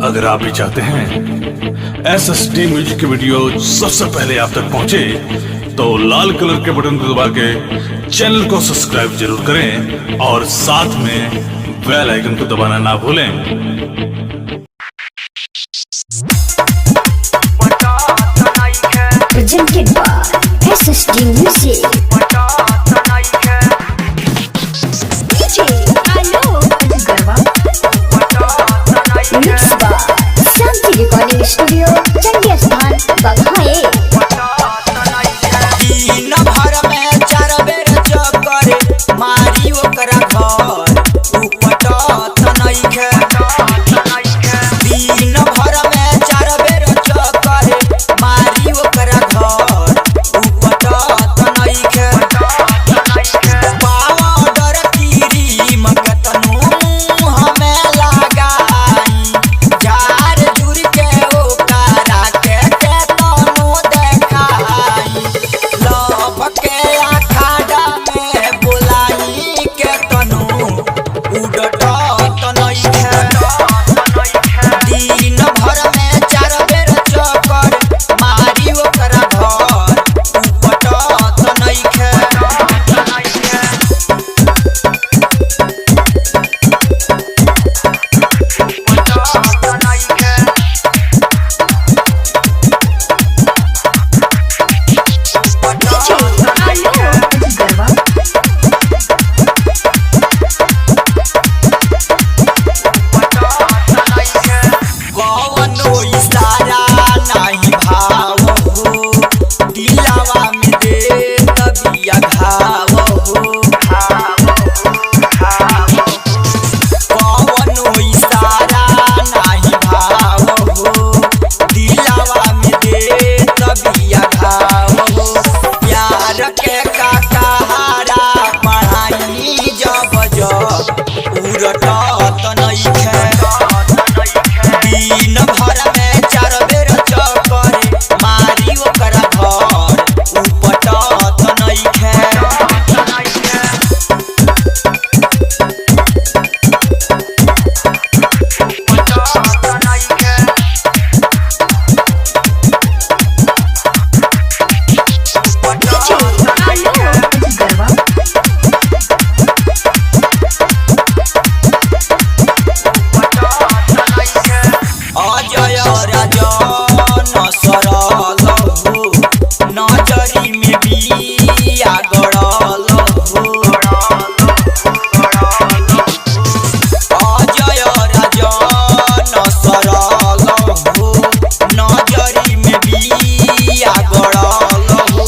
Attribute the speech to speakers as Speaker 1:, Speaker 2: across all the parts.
Speaker 1: अगर आप भी चाहते हैं SSD म्यूजिक की वीडियो सबसे पहले आप तक पहुंचे, तो लाल कलर के बटन को दबा के चैनल को सब्सक्राइब जरूर करें और साथ में बेल आइकन को दबाना ना भूलें।
Speaker 2: Presented by SSD Music. DJ Alok Garwa. Mixed by Shanti Recording Studio, Chandiya Sthan, Baghaye.
Speaker 3: दिन भर में 4 बेर चक्कर मारी ओकरा घर उपटत नइखे। दिन भर में 4 बेर चक्कर मारी ओकरा घर उपटत नइखे। पाउडर क्रीम कतनो हमें लगाई, झाड़ झुर के ओकरा के केतनो देखाई। लव के अखाड़ा में बुलाई केतनो उड़टत नइखे। दिन भर में 4 बेर चक्कर मारी ओकरा घर उपटत नइखे।
Speaker 2: DJ Alok Garwa.
Speaker 3: कौनो इशारा नाही भाव हो, दिलवा में दे तबिया घाव हो। कौनो इशारा नाही भाव हो, दिलवा में दे तबिया घाव हो। प्यार के कहारा पढ़ाई जब उड़टत नइखे। दिन भर में 4 बेर चक्कर मारी ओकरा घर उपटत नइखे।
Speaker 2: DJ Alok Garwa.
Speaker 3: Ajay Rajan सरल हो, नजरी में बिया गड़ल हो। अजय राजन सरल हो, नजरी में बिया गड़ल हो।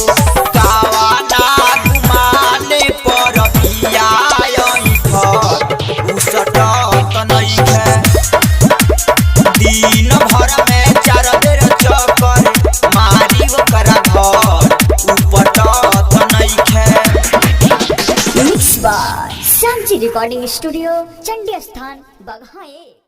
Speaker 3: कावाना घुमाने पर बिया उसटत नइखे। दिन भर में 4 बेर चक्कर मारी ओकरा घर उपटत नइखे।
Speaker 2: Mixed by Shanti Recording Studio, Chandiya Sthan, Baghaye.